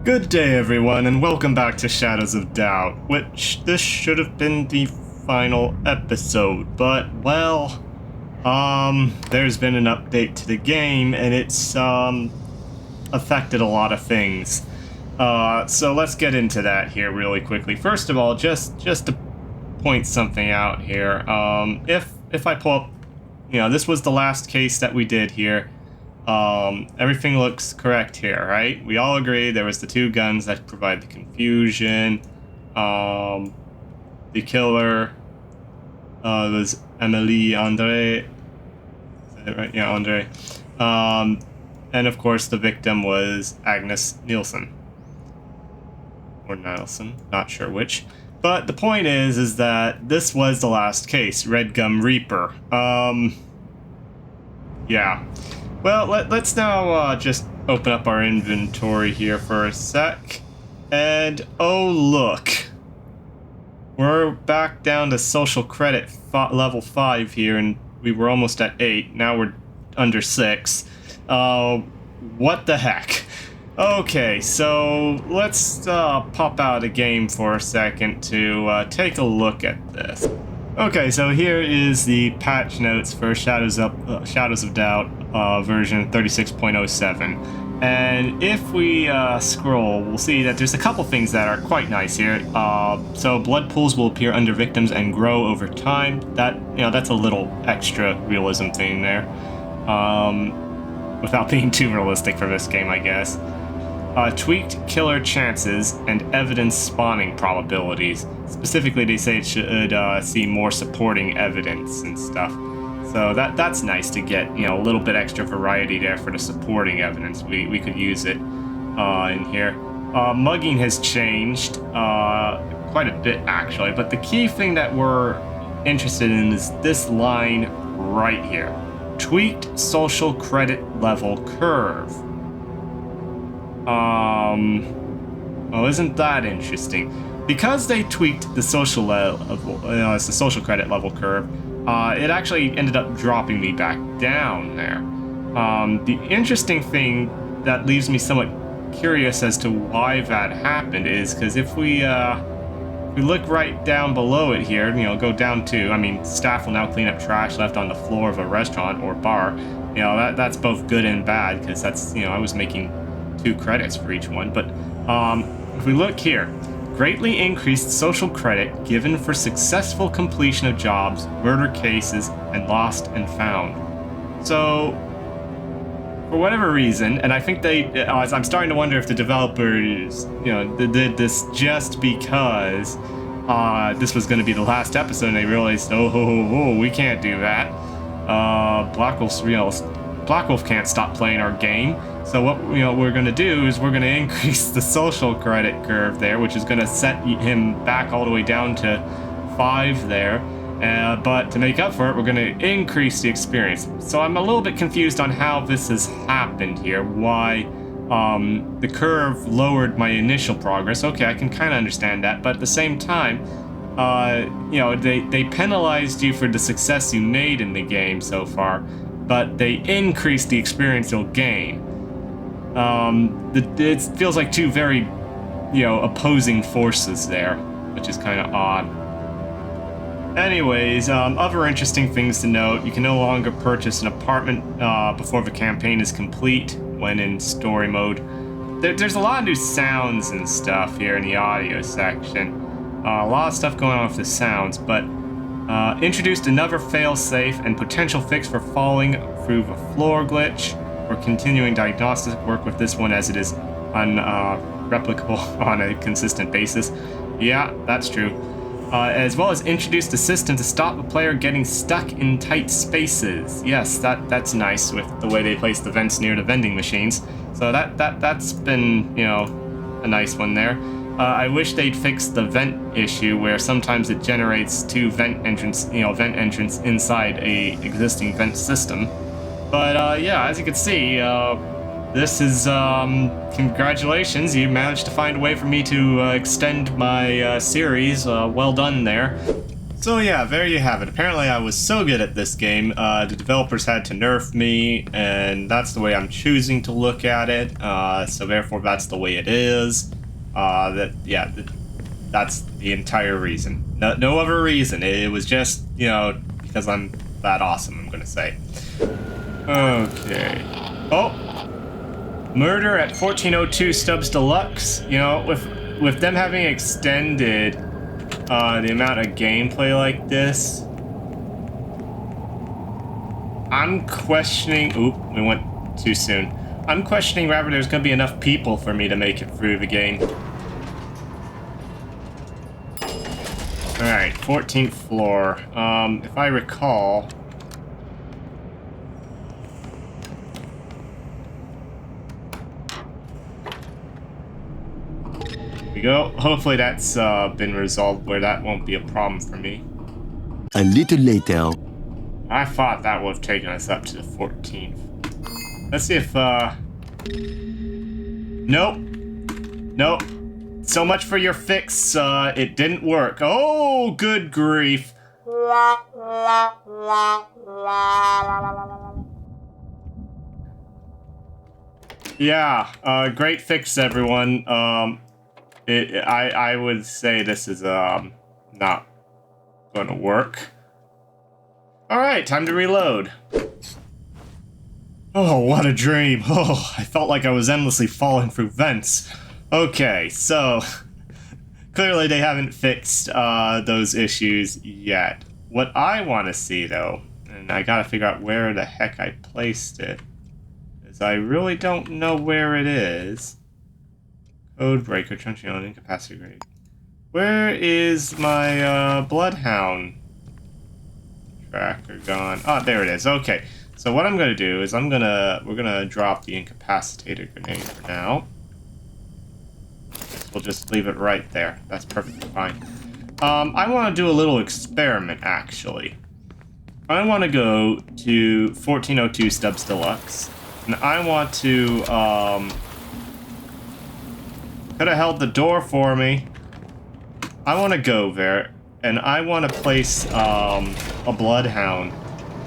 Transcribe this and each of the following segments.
Good day everyone, and welcome back to Shadows of Doubt, which this should have been the final episode, but, well, there's been an update to the game, and it's, affected a lot of things. So let's get into that here really quickly. First of all, just to point something out here, if I pull up, this was the last case that we did here. Everything looks correct here, right? We all agree there was the two guns that provide the confusion. The killer was Emily Andre. Is that right? Yeah, Andre. And of course the victim was Agnes Nielsen. Or Nielsen, not sure which. But the point is that this was the last case, Red Gum Reaper. Yeah. Well, let's now just open up our inventory here for a sec. And, oh look. We're back down to social credit level 5 here, and we were almost at 8. Now we're under 6. What the heck? Okay, so let's pop out a game for a second to take a look at this. Okay, so here is the patch notes for Shadows of Doubt version 36.07. And if we scroll, we'll see that there's a couple things that are quite nice here. So blood pools will appear under victims and grow over time. That's a little extra realism thing there. Without being too realistic for this game, I guess. Tweaked killer chances and evidence spawning probabilities. Specifically, they say it should see more supporting evidence and stuff. So that's nice to get, a little bit extra variety there for the supporting evidence. We could use it in here. Mugging has changed quite a bit, actually. But the key thing that we're interested in is this line right here. Tweaked social credit level curve. Well, isn't that interesting? Because they tweaked the social it's the social credit level curve, it actually ended up dropping me back down there. The interesting thing that leaves me somewhat curious as to why that happened is because if we look right down below it here, go down to, staff will now clean up trash left on the floor of a restaurant or bar. That's both good and bad because that's, I was making 2 credits for each one. But if we look here, greatly increased social credit given for successful completion of jobs, murder cases, and lost and found. So, for whatever reason, and I think I'm starting to wonder if the developers, did this just because this was going to be the last episode, and they realized, oh, we can't do that. Black Wolf can't stop playing our game. So what we're going to do is we're going to increase the social credit curve there, which is going to set him back all the way down to 5 there. But to make up for it, we're going to increase the experience. So I'm a little bit confused on how this has happened here. Why the curve lowered my initial progress. Okay, I can kind of understand that. But at the same time, they penalized you for the success you made in the game so far, but they increased the experience you'll gain. It feels like two very, opposing forces there, which is kind of odd. Anyways, other interesting things to note: you can no longer purchase an apartment before the campaign is complete when in story mode. There's a lot of new sounds and stuff here in the audio section. A lot of stuff going on with the sounds, but introduced another fail-safe and potential fix for falling through the floor glitch. We're continuing diagnostic work with this one as it is replicable on a consistent basis. Yeah, that's true. As well as introduced a system to stop a player getting stuck in tight spaces. Yes, that's nice with the way they place the vents near the vending machines. So that's been, a nice one there. I wish they'd fix the vent issue where sometimes it generates 2 vent entrance inside a existing vent system. But yeah, as you can see, this is, congratulations, you managed to find a way for me to extend my series. Well done there. So yeah, there you have it. Apparently I was so good at this game, the developers had to nerf me, and that's the way I'm choosing to look at it. So therefore that's the way it is. That's the entire reason. No other reason. It was just, you know, because I'm that awesome, I'm gonna say. Okay. Oh! Murder at 1402 Stubbs Deluxe. You know, with them having extended the amount of gameplay like this, I'm questioning... Oop, we went too soon. I'm questioning whether there's gonna be enough people for me to make it through the game. Alright, 14th floor. If I recall... There we go. Hopefully that's been resolved where that won't be a problem for me. A little later. I thought that would have taken us up to the 14th. Let's see if, Nope. Nope. So much for your fix, it didn't work. Oh, good grief. Yeah, great fix, everyone. I would say this is, not gonna work. Alright, time to reload. Oh, what a dream. Oh, I felt like I was endlessly falling through vents. Okay, so clearly they haven't fixed those issues yet. What I want to see, though, and I gotta figure out where the heck I placed it, is I really don't know where it is. Code breaker, truncheon on incapacity grade. Where is my bloodhound tracker gone? Oh, there it is. Okay. So what I'm gonna do is we're gonna drop the incapacitator grenade for now. We'll just leave it right there. That's perfectly fine. I want to do a little experiment, actually. I want to go to 1402 Stubbs Deluxe, and I want to, could have held the door for me. I want to go there, and I want to place, a bloodhound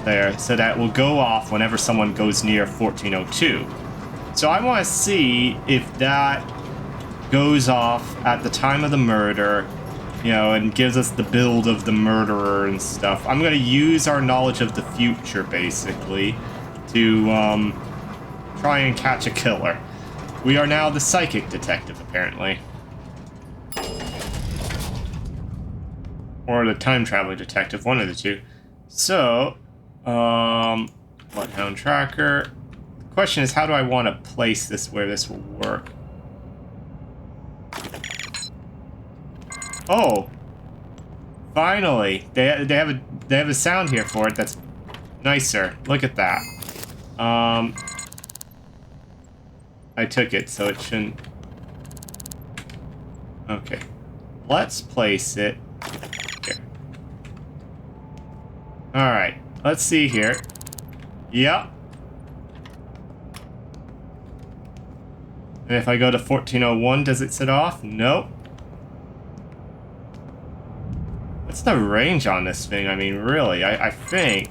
there, so that will go off whenever someone goes near 1402. So I want to see if that goes off at the time of the murder, you know, and gives us the build of the murderer and stuff. I'm going to use our knowledge of the future, basically, to try and catch a killer. We are now the psychic detective, apparently. Or the time-traveling detective, one of the two. So, bloodhound tracker. The question is, how do I want to place this where this will work? Oh, finally! They have a sound here for it that's nicer. Look at that. I took it, so it shouldn't. Okay, let's place it here. All right, let's see here. Yep. And if I go to 1401, does it set off? Nope. What's the range on this thing? I mean, really, I think...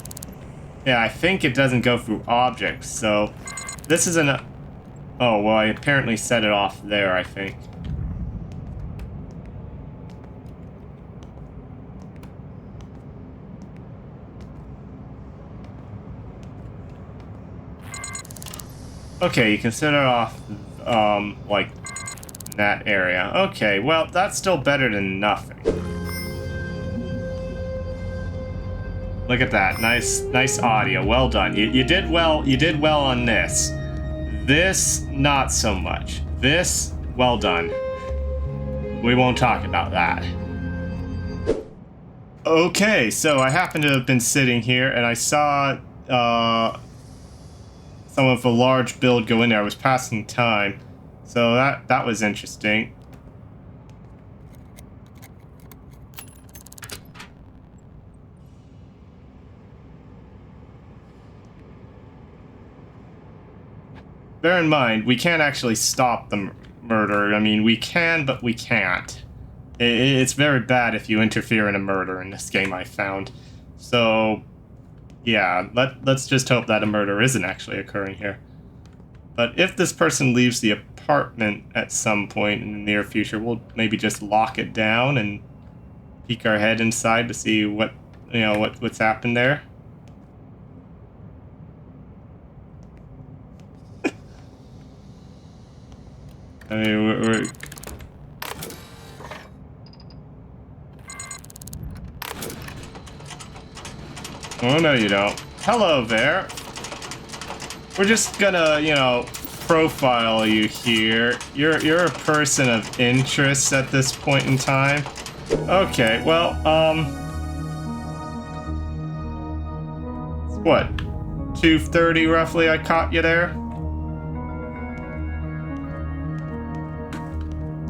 Yeah, I think it doesn't go through objects, so... This is an... Oh, well, I apparently set it off there, I think. Okay, you can set it off, like, in that area. Okay, well, that's still better than nothing. Look at that. Nice audio. Well done. You did well on this. This, not so much. This, well done. We won't talk about that. Okay, so I happen to have been sitting here and I saw some of a large build go in there. I was passing time. So that was interesting. Bear in mind, we can't actually stop the murder. I mean, we can, but we can't. It's very bad if you interfere in a murder in this game, I found. So, yeah, let's just hope that a murder isn't actually occurring here. But if this person leaves the apartment at some point in the near future, we'll maybe just lock it down and peek our head inside to see what's happened there. I mean, we're oh no, you don't. Hello there. We're just gonna, profile you here. You're a person of interest at this point in time. Okay, well, what? 2:30 roughly, I caught you there?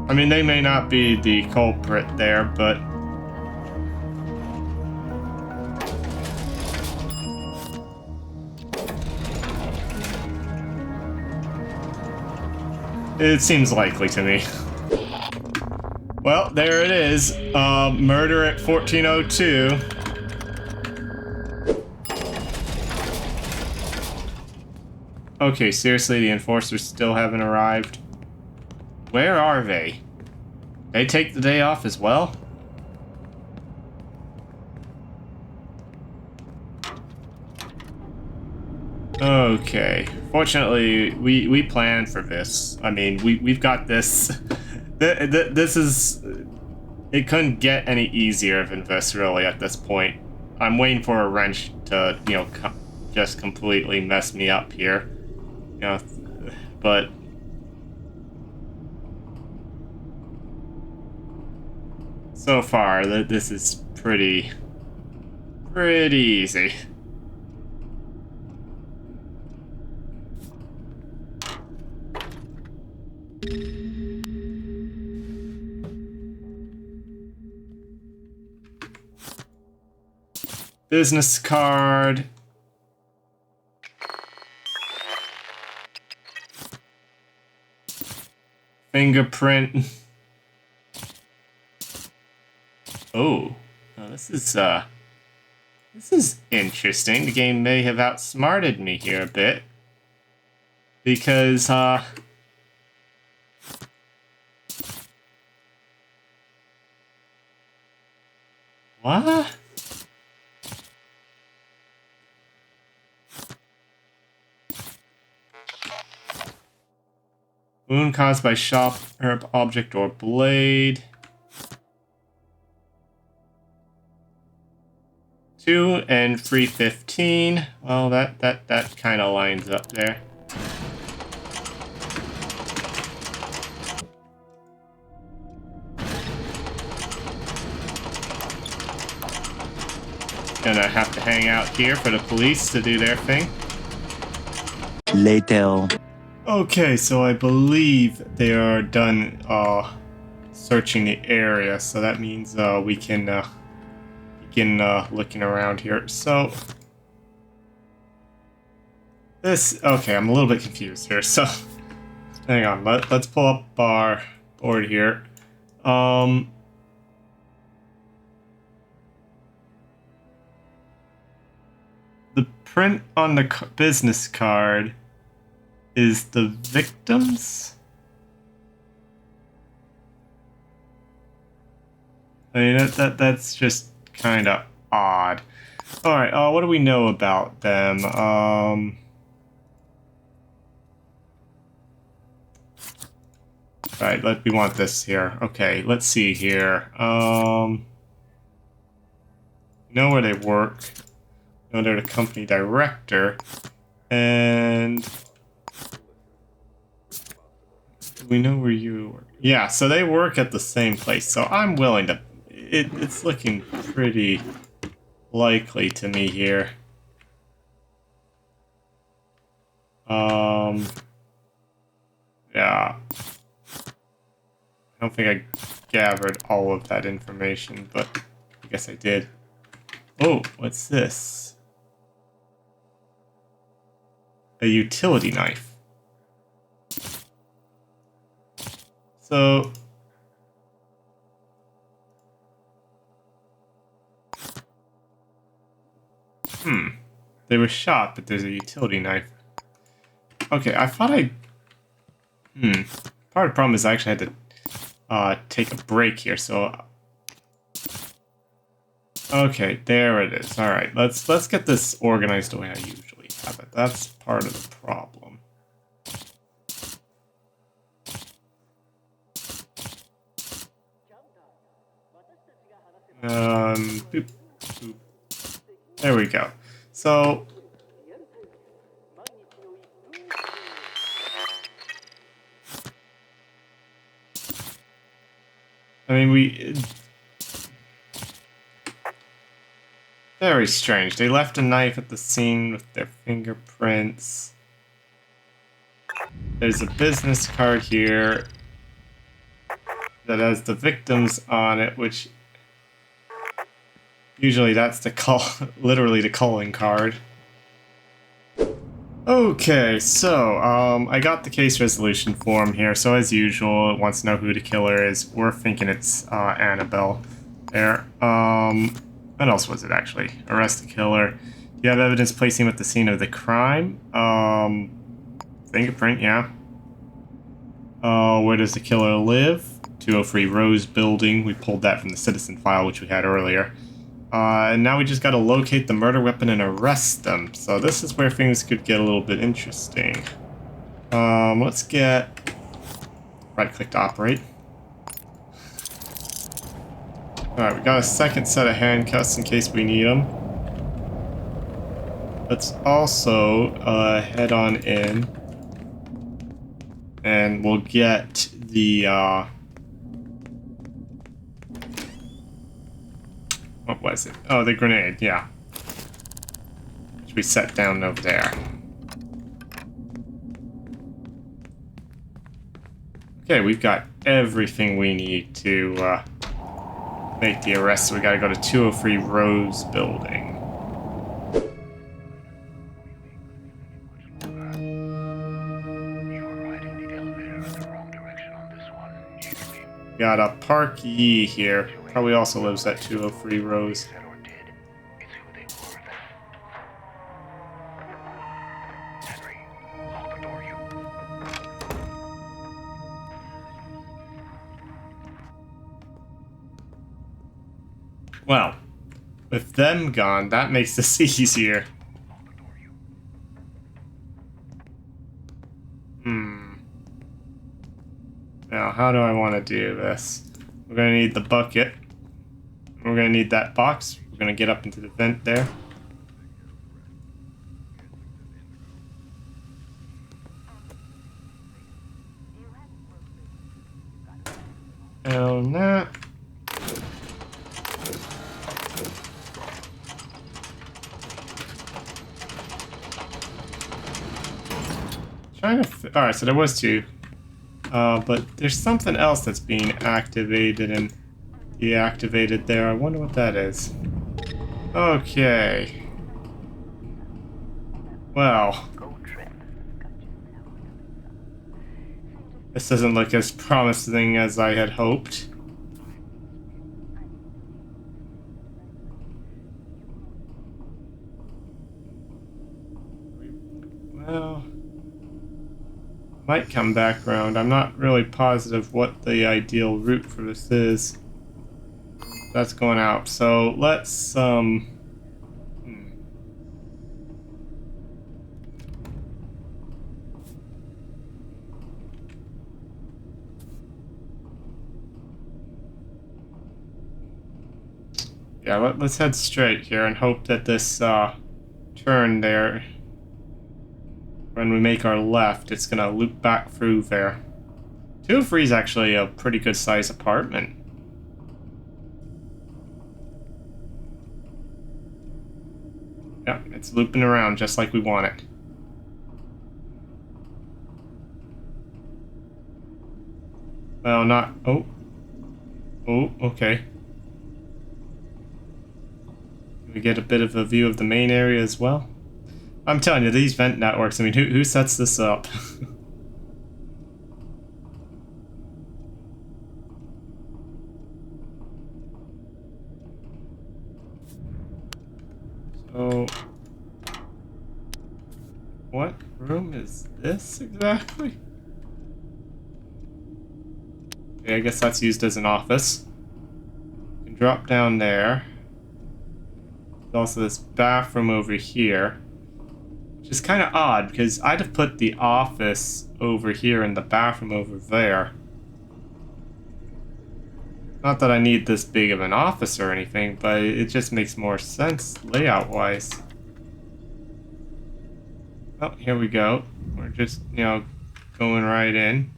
I mean, they may not be the culprit there, but... it seems likely to me. Well, there it is. Murder at 1402. Okay, seriously, the enforcers still haven't arrived. Where are they? They take the day off as well? Okay. Fortunately, we planned for this. I mean, we've got this. This is... it couldn't get any easier than this, really, at this point. I'm waiting for a wrench to, just completely mess me up here. But... so far, this is pretty easy. Business card. Fingerprint. Oh, this is interesting. The game may have outsmarted me here a bit. Because, what? Wound caused by sharp object or blade. 2 and 315. Well, that kind of lines up there. Gonna have to hang out here for the police to do their thing. Later. Okay, so I believe they are done searching the area, so that means we can begin looking around here. So okay, I'm a little bit confused here. So hang on, let's pull up our board here. The print on the business card is the victims? I mean, that's just kind of odd. All right, what do we know about them? Right, we want this here. Okay, let's see here. Know where they work. Know they're the company director, and we know where you work. Yeah, so they work at the same place. So I'm willing to. It's looking pretty likely to me here. Yeah. I don't think I gathered all of that information, but I guess I did. Oh, what's this? A utility knife. So They were shot, but there's a utility knife. Okay, I thought I... Part of the problem is I actually had to take a break here, so... Okay, there it is. Alright, let's get this organized the way I usually have it. That's part of the problem. Boop, boop. There we go. So... I mean, very strange. They left a knife at the scene with their fingerprints. There's a business card here that has the victims on it, which usually that's the literally the calling card. Okay, so I got the case resolution form here. So as usual, it wants to know who the killer is. We're thinking it's Annabelle. There. What else was it actually? Arrest the killer. You have evidence placing him at the scene of the crime. Fingerprint, yeah. Where does the killer live? 203 Rose Building. We pulled that from the citizen file, which we had earlier. And now we just gotta locate the murder weapon and arrest them. So this is where things could get a little bit interesting. Let's get... right-click to operate. Alright, we got a second set of handcuffs in case we need them. Let's also head on in. And we'll get the... what was it? Oh, the grenade, yeah. Which we set down over there. Okay, we've got everything we need to make the arrest, so we gotta go to 203 Rose Building. Got a Parky here. Probably also lives at 203 Rose. Well, with them gone, that makes this easier. Now, how do I want to do this? We're going to need the bucket. We're going to need that box. We're going to get up into the vent there. And that. Alright, so there was two. But there's something else that's being activated and deactivated there. I wonder what that is. Okay. Well. This doesn't look as promising as I had hoped. Well... might come back around. I'm not really positive what the ideal route for this is. That's going out. So let's yeah, let's head straight here and hope that this turn there, when we make our left, it's gonna loop back through there. 203 is actually a pretty good size apartment. Yep, it's looping around just like we want it. Well, not... oh. Oh, okay. We get a bit of a view of the main area as well. I'm telling you, these vent networks, I mean, who sets this up? So... What room is this exactly? Okay, I guess that's used as an office. You can drop down there. There's also this bathroom over here. Which is kind of odd, because I'd have put the office over here and the bathroom over there. Not that I need this big of an office or anything, but it just makes more sense layout-wise. Oh, here we go. We're just, going right in.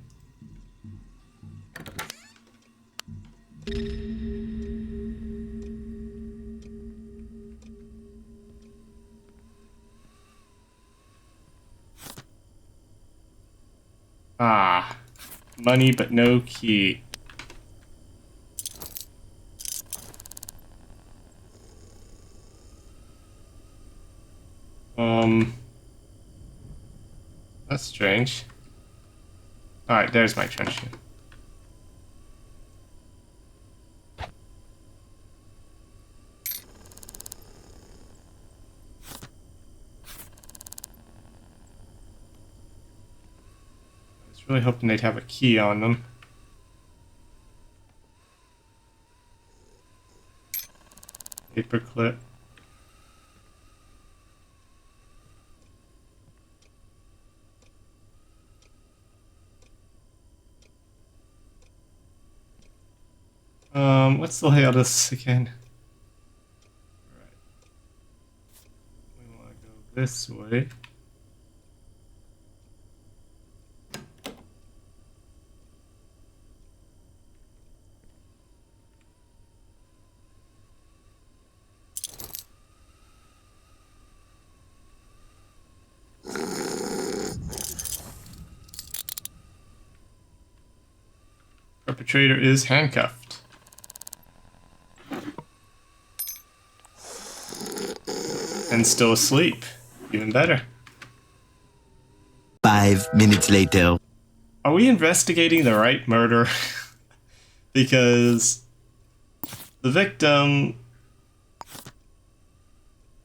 Ah, money but no key. That's strange. Alright, there's my truncheon. I was really hoping they'd have a key on them. Paperclip. What's the layout of this again? Alright. We want to go this way. Perpetrator is handcuffed. And still asleep. Even better. 5 minutes later. Are we investigating the right murder? Because the victim,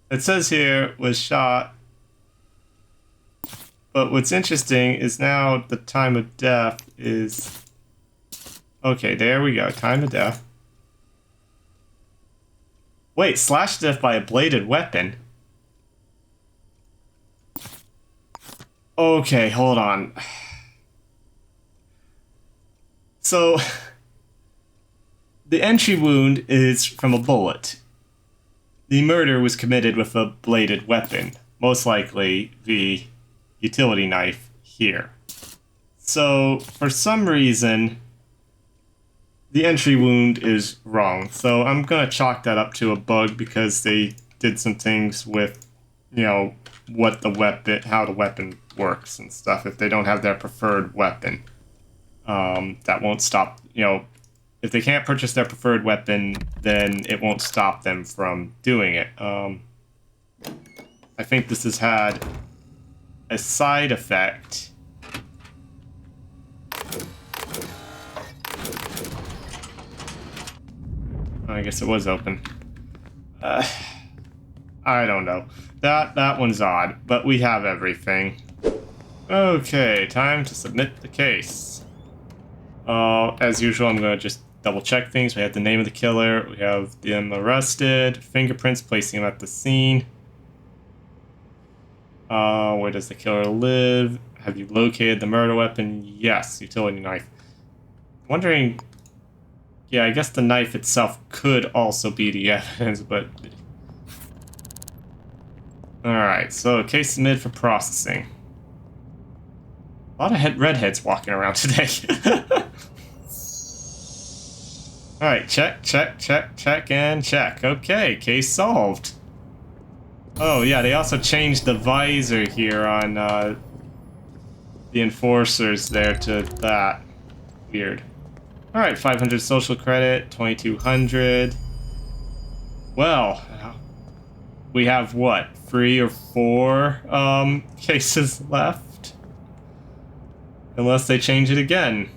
it says here, was shot. But what's interesting is now the time of death is... Okay, there we go. Time of death. Wait, slash death by a bladed weapon? Okay, hold on. So, the entry wound is from a bullet. The murder was committed with a bladed weapon, most likely the utility knife here. So, for some reason, the entry wound is wrong. So I'm going to chalk that up to a bug because they did some things with, what the weapon, how the weapon works and stuff. If they don't have their preferred weapon, that won't stop, if they can't purchase their preferred weapon, then it won't stop them from doing it. I think this has had a side effect. I guess it was open. I don't know. That one's odd, but we have everything. Okay, time to submit the case. As usual, I'm going to just double check things. We have the name of the killer. We have them arrested. Fingerprints, placing them at the scene. Where does the killer live? Have you located the murder weapon? Yes, utility knife. Wondering... Yeah, I guess the knife itself could also be the evidence, but... Alright, so case submitted for processing. A lot of redheads walking around today. Alright, check, and check. Okay, case solved. Oh, yeah, they also changed the visor here on the enforcers there to that. Weird. Alright, 500 social credit, 2200. Well, we have what, 3 or 4 cases left? Unless they change it again.